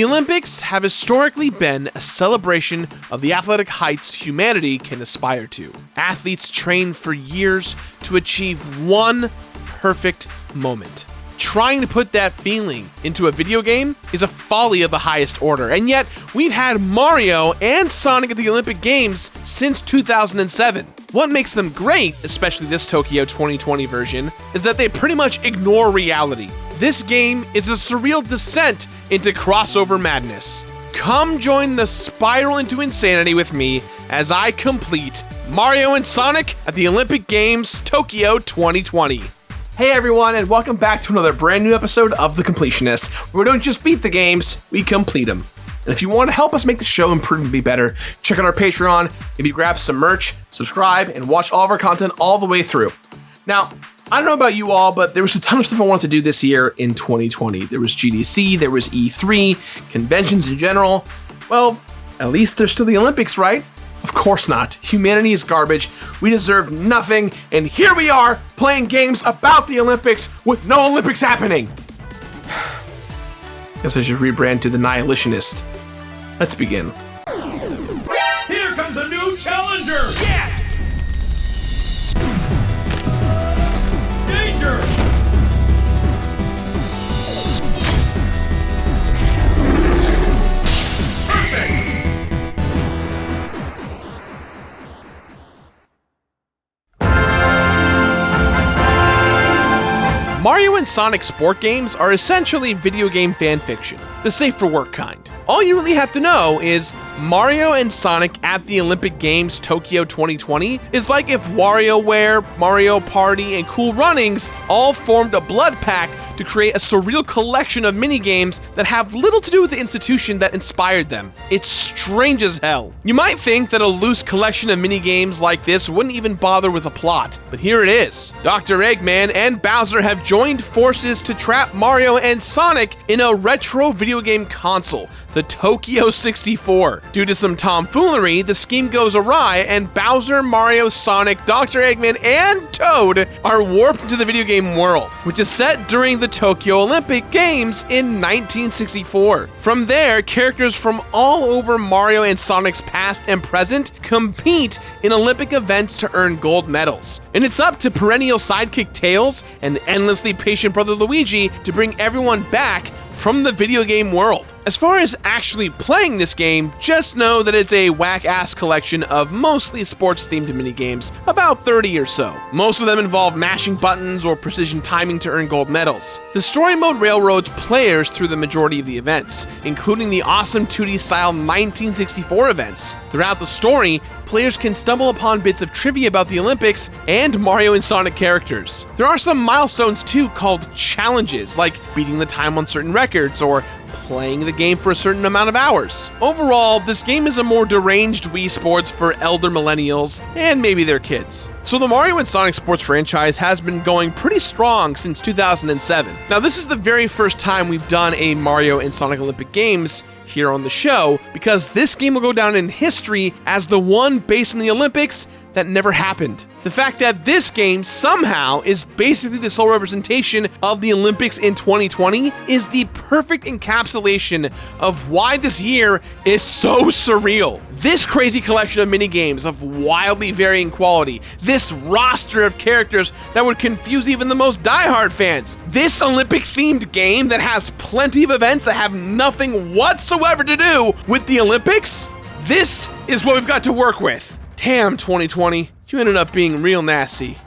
The Olympics have historically been a celebration of the athletic heights humanity can aspire to. Athletes train for years to achieve one perfect moment. Trying to put that feeling into a video game is a folly of the highest order, and yet we've had Mario and Sonic at the Olympic Games since 2007. What makes them great, especially this Tokyo 2020 version, is that they pretty much ignore reality. This game is a surreal descent into crossover madness. Come join the spiral into insanity with me as I complete Mario and Sonic at the Olympic Games Tokyo 2020. Hey everyone, and welcome back to another brand new episode of The Completionist, where we don't just beat the games, we complete them. And if you want to help us make the show improve and be better, check out our Patreon, maybe grab some merch, subscribe, and watch all of our content all the way through. Now, I don't know about you all, but there was a ton of stuff I wanted to do this year in 2020. There was GDC, there was E3, conventions in general. Well, at least there's still the Olympics, right? Of course not. Humanity is garbage. We deserve nothing, and here we are playing games about the Olympics with no Olympics happening. Guess I should rebrand to the Nihilitionist. Let's begin. Here comes a new challenger! Yes! Danger! Mario and Sonic sport games are essentially video game fan fiction, the safe for work kind. All you really have to know is Mario and Sonic at the Olympic Games Tokyo 2020 is like if WarioWare, Mario Party, and Cool Runnings all formed a blood pact to create a surreal collection of minigames that have little to do with the institution that inspired them. It's strange as hell. You might think that a loose collection of minigames like this wouldn't even bother with a plot, but here it is. Dr. Eggman and Bowser have joined forces to trap Mario and Sonic in a retro video game console, the Tokyo 64. Due to some tomfoolery, the scheme goes awry, and Bowser, Mario, Sonic, Dr. Eggman, and Toad are warped into the video game world, which is set during the Tokyo Olympic Games in 1964. From there, characters from all over Mario and Sonic's past and present compete in Olympic events to earn gold medals. And it's up to perennial sidekick Tails and endlessly patient brother Luigi to bring everyone back from the video game world. As far as actually playing this game, just know that it's a whack-ass collection of mostly sports-themed minigames, about 30 or so. Most of them involve mashing buttons or precision timing to earn gold medals. The story mode railroads players through the majority of the events, including the awesome 2D-style 1964 events. Throughout the story, players can stumble upon bits of trivia about the Olympics and Mario and Sonic characters. There are some milestones too called challenges, like beating the time on certain records or playing the game for a certain amount of hours. Overall, this game is a more deranged Wii Sports for elder millennials and maybe their kids. So the Mario and Sonic Sports franchise has been going pretty strong since 2007. Now this is the very first time we've done a Mario and Sonic Olympic Games here on the show, because this game will go down in history as the one based in the Olympics that never happened. The fact that this game somehow is basically the sole representation of the Olympics in 2020 is the perfect encapsulation of why this year is so surreal. This crazy collection of minigames of wildly varying quality, this roster of characters that would confuse even the most diehard fans, this Olympic-themed game that has plenty of events that have nothing whatsoever to do with the Olympics, this is what we've got to work with. Damn, 2020, you ended up being real nasty.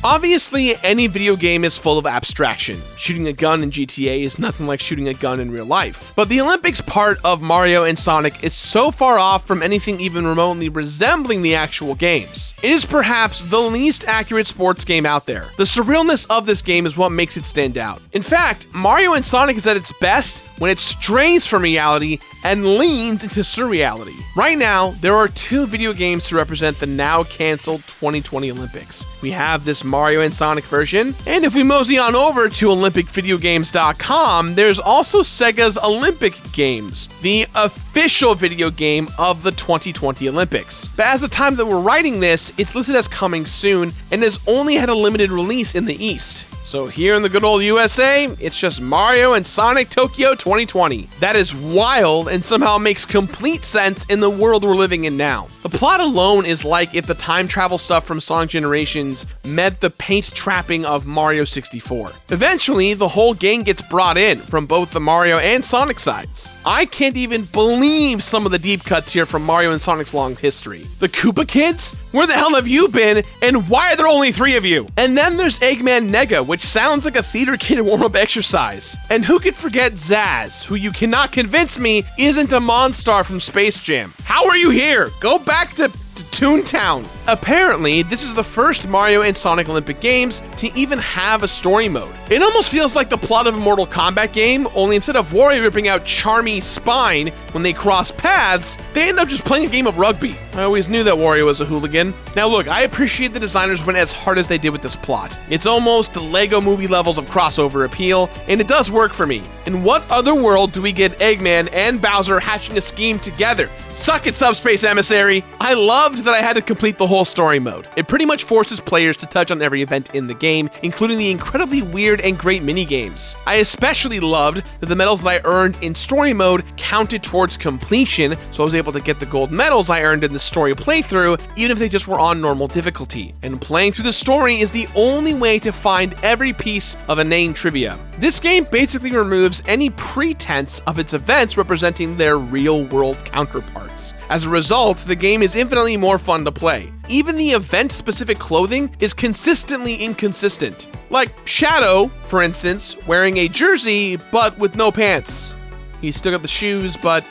Obviously, any video game is full of abstraction. Shooting a gun in GTA is nothing like shooting a gun in real life. But the Olympics part of Mario and Sonic is so far off from anything even remotely resembling the actual games. It is perhaps the least accurate sports game out there. The surrealness of this game is what makes it stand out. In fact, Mario and Sonic is at its best when it strays from reality and leans into surreality. Right now, there are 2 video games to represent the now canceled 2020 Olympics. We have this Mario and Sonic version, and if we mosey on over to OlympicVideoGames.com, there's also Sega's Olympic Games, the official video game of the 2020 Olympics. But as the time that we're writing this, it's listed as coming soon and has only had a limited release in the East. So here in the good old USA, it's just Mario and Sonic Tokyo 2020. That is wild and somehow makes complete sense in the world we're living in now. The plot alone is like if the time travel stuff from Sonic Generations met the paint trapping of Mario 64. Eventually, the whole gang gets brought in from both the Mario and Sonic sides. I can't even believe some of the deep cuts here from Mario and Sonic's long history. The Koopa Kids? Where the hell have you been, and why are there only 3 of you? And then there's Eggman Nega, which sounds like a theater kid warm-up exercise. And who could forget Zaz, who you cannot convince me isn't a Monstar from Space Jam. How are you here? Go back to Toontown. Apparently, this is the first Mario and Sonic Olympic Games to even have a story mode. It almost feels like the plot of a Mortal Kombat game, only instead of Wario ripping out Charmy's spine when they cross paths, they end up just playing a game of rugby. I always knew that Wario was a hooligan. Now look, I appreciate the designers went as hard as they did with this plot. It's almost Lego movie levels of crossover appeal, and it does work for me. In what other world do we get Eggman and Bowser hatching a scheme together? Suck it, Subspace Emissary! I loved that I had to complete the whole story mode. It pretty much forces players to touch on every event in the game, including the incredibly weird and great mini-games. I especially loved that the medals that I earned in story mode counted towards completion, so I was able to get the gold medals I earned in the story playthrough, even if they just were on normal difficulty. And playing through the story is the only way to find every piece of inane trivia. This game basically removes any pretense of its events representing their real-world counterparts. As a result, the game is infinitely more fun to play. Even the event-specific clothing is consistently inconsistent. Like Shadow, for instance, wearing a jersey but with no pants. He's still got the shoes but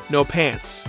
no pants.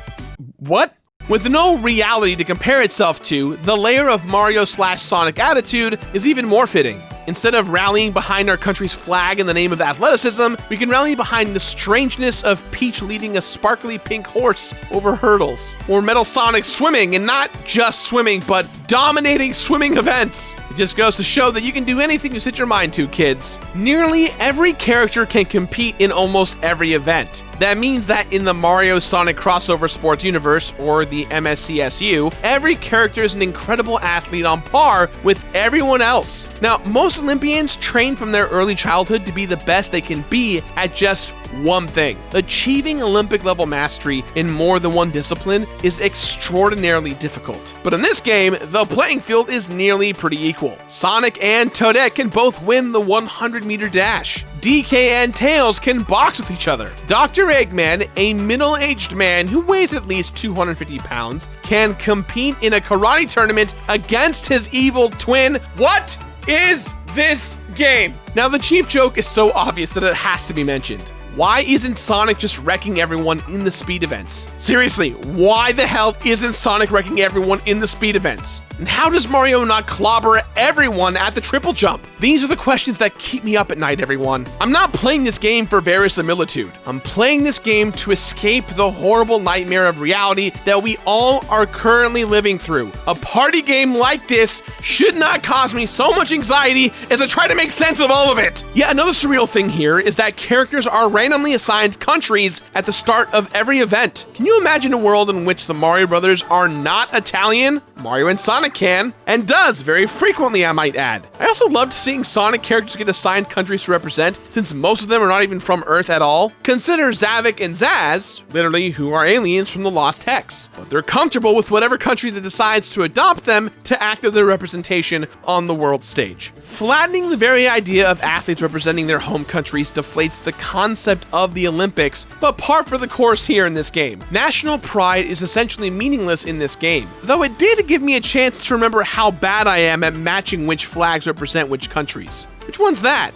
What? With no reality to compare itself to, the layer of Mario/Sonic attitude is even more fitting. Instead of rallying behind our country's flag in the name of athleticism, we can rally behind the strangeness of Peach leading a sparkly pink horse over hurdles. Or Metal Sonic swimming, and not just swimming, but dominating swimming events. It just goes to show that you can do anything you set your mind to, kids. Nearly every character can compete in almost every event. That means that in the Mario-Sonic crossover sports universe, or the MSCSU, every character is an incredible athlete on par with everyone else. Now, most Olympians train from their early childhood to be the best they can be at just one thing. Achieving Olympic-level mastery in more than one discipline is extraordinarily difficult. But in this game, the playing field is nearly pretty equal. Sonic and Toadette can both win the 100-meter dash. DK and Tails can box with each other. Dr. Eggman, a middle-aged man who weighs at least 250 pounds, can compete in a karate tournament against his evil twin. What is this game? Now, the cheap joke is so obvious that it has to be mentioned. Why isn't Sonic just wrecking everyone in the speed events? Seriously, why the hell isn't Sonic wrecking everyone in the speed events? And how does Mario not clobber everyone at the triple jump? These are the questions that keep me up at night, everyone. I'm not playing this game for verisimilitude. I'm playing this game to escape the horrible nightmare of reality that we all are currently living through. A party game like this should not cause me so much anxiety as I try to make sense of all of it. Yet another surreal thing here is that characters are randomly assigned countries at the start of every event. Can you imagine a world in which the Mario brothers are not Italian? Mario and Sonic can, and does very frequently, I might add. I also loved seeing Sonic characters get assigned countries to represent, since most of them are not even from Earth at all. Consider Zavik and Zaz, literally who are aliens from the Lost Hex, but they're comfortable with whatever country that decides to adopt them to act as their representation on the world stage. Flattening the very idea of athletes representing their home countries deflates the concept of the Olympics, but par for the course here in this game. National pride is essentially meaningless in this game, though it did give me a chance to remember how bad I am at matching which flags represent which countries. Which one's that?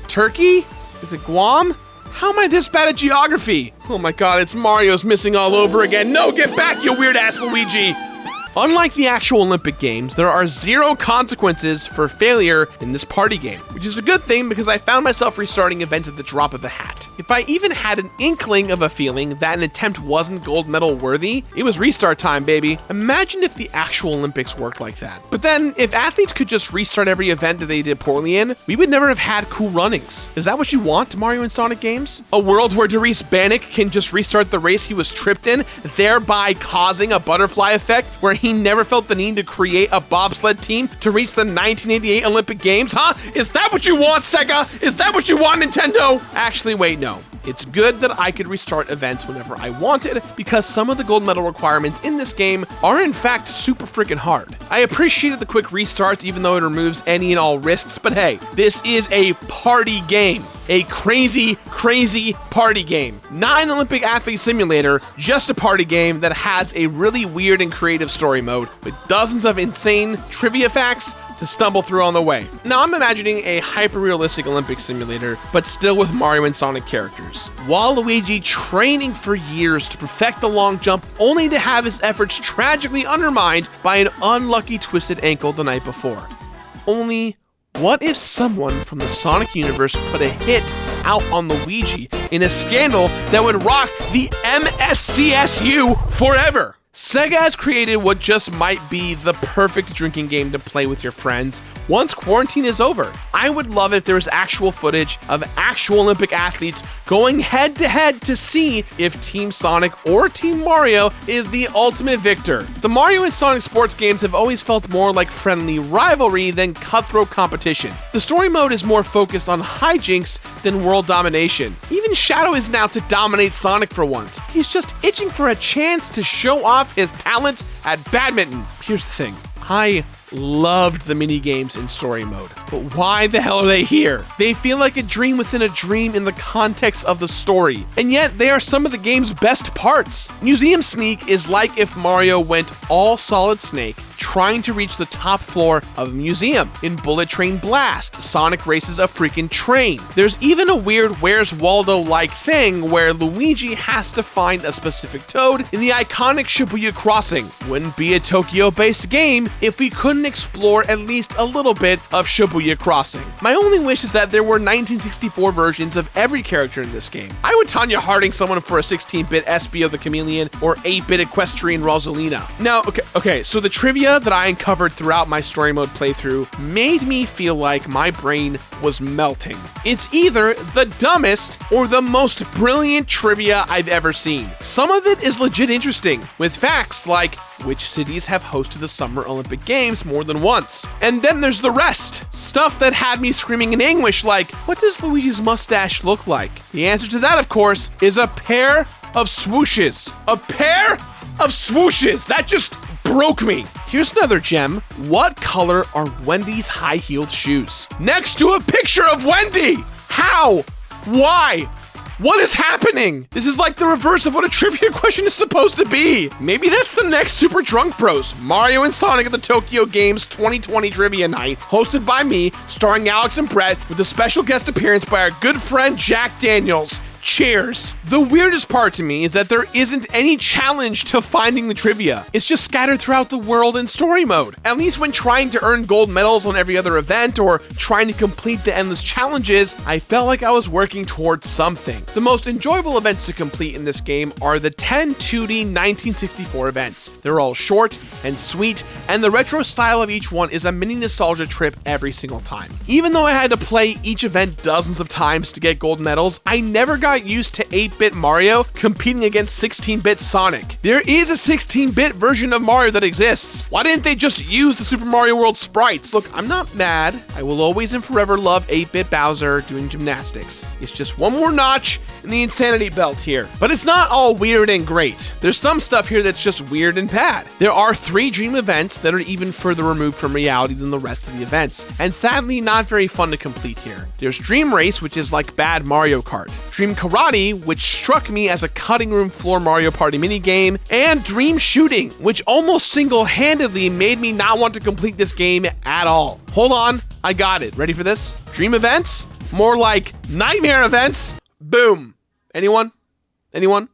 Turkey? Is it Guam? How am I this bad at geography? Oh my god, it's Mario's missing all over again. No, get back, you weird-ass Luigi! Unlike the actual Olympic Games, there are 0 consequences for failure in this party game, which is a good thing because I found myself restarting events at the drop of a hat. If I even had an inkling of a feeling that an attempt wasn't gold medal worthy, it was restart time, baby. Imagine if the actual Olympics worked like that. But then, if athletes could just restart every event that they did poorly in, we would never have had cool runnings. Is that what you want, Mario and Sonic games? A world where Darius Bannock can just restart the race he was tripped in, thereby causing a butterfly effect where he never felt the need to create a bobsled team to reach the 1988 Olympic Games, huh? Is that what you want, Sega? Is that what you want, Nintendo? Actually, wait, no. It's good that I could restart events whenever I wanted, because some of the gold medal requirements in this game are in fact super freaking hard. I appreciated the quick restarts even though it removes any and all risks, but hey, this is a party game. A crazy, crazy party game. Not an Olympic athlete simulator, just a party game that has a really weird and creative story mode with dozens of insane trivia facts to stumble through on the way. Now I'm imagining a hyper-realistic Olympic simulator, but still with Mario and Sonic characters. Waluigi training for years to perfect the long jump, only to have his efforts tragically undermined by an unlucky twisted ankle the night before. Only, what if someone from the Sonic universe put a hit out on Luigi in a scandal that would rock the MSCSU forever? Sega has created what just might be the perfect drinking game to play with your friends once quarantine is over. I would love it if there was actual footage of actual Olympic athletes going head to head to see if Team Sonic or Team Mario is the ultimate victor. The Mario and Sonic sports games have always felt more like friendly rivalry than cutthroat competition. The story mode is more focused on hijinks than world domination. Even Shadow is now to dominate Sonic for once. He's just itching for a chance to show off his talents at badminton. Here's the thing. I loved the mini games in story mode, but why the hell are they here? They feel like a dream within a dream in the context of the story, and yet they are some of the game's best parts. Museum Sneak is like if Mario went all Solid Snake trying to reach the top floor of a museum. In Bullet Train Blast, Sonic races a freaking train. There's even a weird Where's Waldo-like thing where Luigi has to find a specific toad in the iconic Shibuya Crossing. Wouldn't be a Tokyo-based game if we couldn't explore at least a little bit of Shibuya Crossing. My only wish is that there were 1964 versions of every character in this game. I would Tanya Harding someone for a 16-bit Espio the Chameleon or 8-bit Equestrian Rosalina. Now, okay, so the trivia that I uncovered throughout my story mode playthrough made me feel like my brain was melting. It's either the dumbest or the most brilliant trivia I've ever seen. Some of it is legit interesting, with facts like which cities have hosted the Summer Olympic Games more than once. And then there's the rest. Stuff that had me screaming in anguish like, what does Luigi's mustache look like? The answer to that, of course, is a pair of swooshes. A pair of swooshes! That just broke me. Here's another gem. What color are Wendy's high-heeled shoes? Next to a picture of Wendy! How? Why? What is happening? This is like the reverse of what a trivia question is supposed to be. Maybe that's the next Super Drunk Bros. Mario and Sonic at the Tokyo Games 2020 Trivia Night, hosted by me, starring Alex and Brett, with a special guest appearance by our good friend Jack Daniels. Cheers. The weirdest part to me is that there isn't any challenge to finding the trivia. It's just scattered throughout the world in story mode. At least when trying to earn gold medals on every other event or trying to complete the endless challenges, I felt like I was working towards something. The most enjoyable events to complete in this game are the 10 2D 1964 events. They're all short and sweet, and the retro style of each one is a mini nostalgia trip every single time. Even though I had to play each event dozens of times to get gold medals, I never got used to 8-bit Mario competing against 16-bit Sonic. There is a 16-bit version of Mario that exists. Why didn't they just use the Super Mario World sprites? Look, I'm not mad. I will always and forever love 8-bit Bowser doing gymnastics. It's just one more notch in the insanity belt here. But it's not all weird and great. There's some stuff here that's just weird and bad. There are 3 dream events that are even further removed from reality than the rest of the events, and sadly not very fun to complete here. There's Dream Race, which is like bad Mario Kart. Dream Karate, which struck me as a cutting room floor Mario Party minigame, and Dream Shooting, which almost single-handedly made me not want to complete this game at all. Hold on, I got it. Ready for this? Dream events? More like nightmare events? Boom. Anyone? Anyone?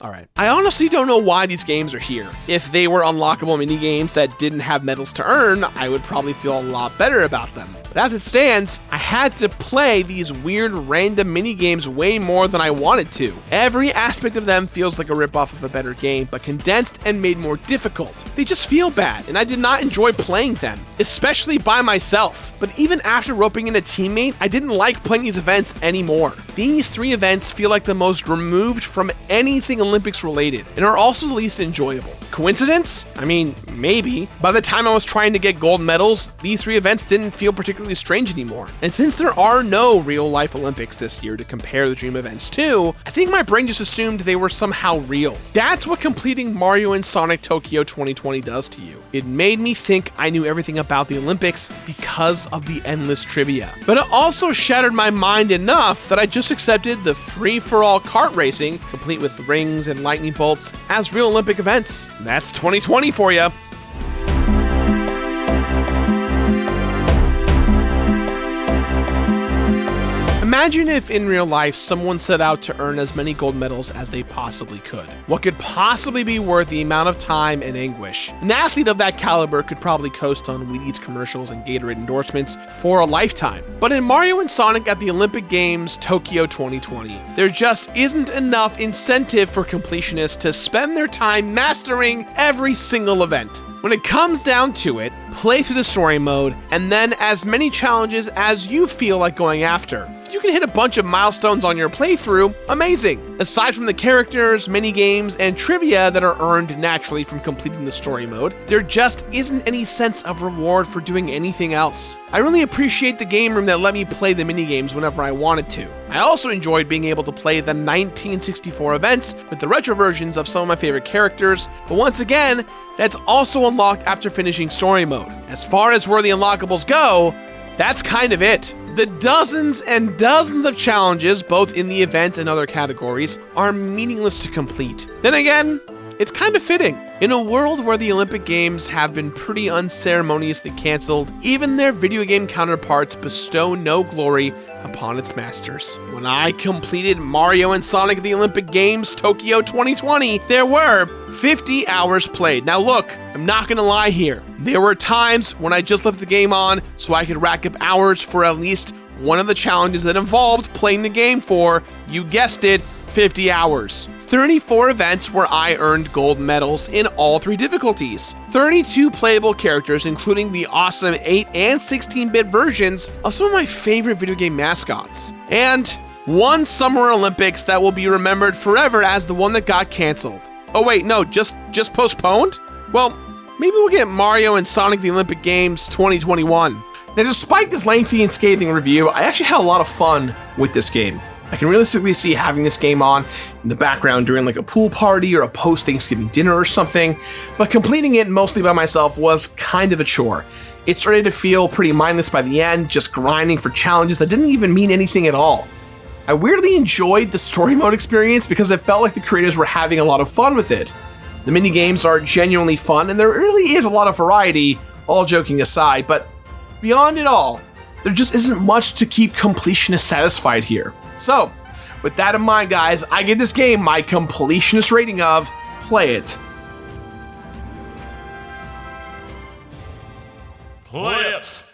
Alright. I honestly don't know why these games are here. If they were unlockable minigames that didn't have medals to earn, I would probably feel a lot better about them. But as it stands, I had to play these weird random minigames way more than I wanted to. Every aspect of them feels like a ripoff of a better game, but condensed and made more difficult. They just feel bad, and I did not enjoy playing them, especially by myself. But even after roping in a teammate, I didn't like playing these events anymore. These 3 events feel like the most removed from anything Olympics related, and are also the least enjoyable. Coincidence? I mean, maybe. By the time I was trying to get gold medals, these 3 events didn't feel particularly strange anymore. And since there are no real-life Olympics this year to compare the dream events to, I think my brain just assumed they were somehow real. That's what completing Mario and Sonic Tokyo 2020 does to you. It made me think I knew everything about the Olympics because of the endless trivia. But it also shattered my mind enough that I just accepted the free-for-all kart racing, complete with rings and lightning bolts, as real Olympic events. That's 2020 for you. Imagine if in real life someone set out to earn as many gold medals as they possibly could. What could possibly be worth the amount of time and anguish? An athlete of that caliber could probably coast on Wheaties commercials and Gatorade endorsements for a lifetime. But in Mario and Sonic at the Olympic Games Tokyo 2020, there just isn't enough incentive for completionists to spend their time mastering every single event. When it comes down to it, play through the story mode, and then as many challenges as you feel like going after. If you can hit a bunch of milestones on your playthrough, amazing. Aside from the characters, mini-games, and trivia that are earned naturally from completing the story mode, there just isn't any sense of reward for doing anything else. I really appreciate the game room that let me play the mini-games whenever I wanted to. I also enjoyed being able to play the 1964 events with the retro versions of some of my favorite characters, but once again, that's also unlocked after finishing story mode. As far as where the unlockables go, that's kind of it. The dozens and dozens of challenges, both in the events and other categories, are meaningless to complete. Then again, it's kind of fitting. In a world where the Olympic Games have been pretty unceremoniously canceled, even their video game counterparts bestow no glory upon its masters. When I completed Mario and Sonic at the Olympic Games Tokyo 2020, there were 50 hours played. Now look, I'm not gonna lie here. There were times when I just left the game on so I could rack up hours for at least one of the challenges that involved playing the game for, you guessed it, 50 hours. 34 events where I earned gold medals in all 3 difficulties. 32 playable characters, including the awesome 8 and 16-bit versions of some of my favorite video game mascots. And 1 Summer Olympics that will be remembered forever as the one that got canceled. Oh wait, no, just postponed? Well, maybe we'll get Mario and Sonic the Olympic Games 2021. Now, despite this lengthy and scathing review, I actually had a lot of fun with this game. I can realistically see having this game on in the background during like a pool party or a post-Thanksgiving dinner or something, but completing it mostly by myself was kind of a chore. It started to feel pretty mindless by the end, just grinding for challenges that didn't even mean anything at all. I weirdly enjoyed the story mode experience because it felt like the creators were having a lot of fun with it. The mini games are genuinely fun and there really is a lot of variety, all joking aside, but beyond it all, there just isn't much to keep completionists satisfied here. So, with that in mind, guys, I give this game my completionist rating of play it. Play it!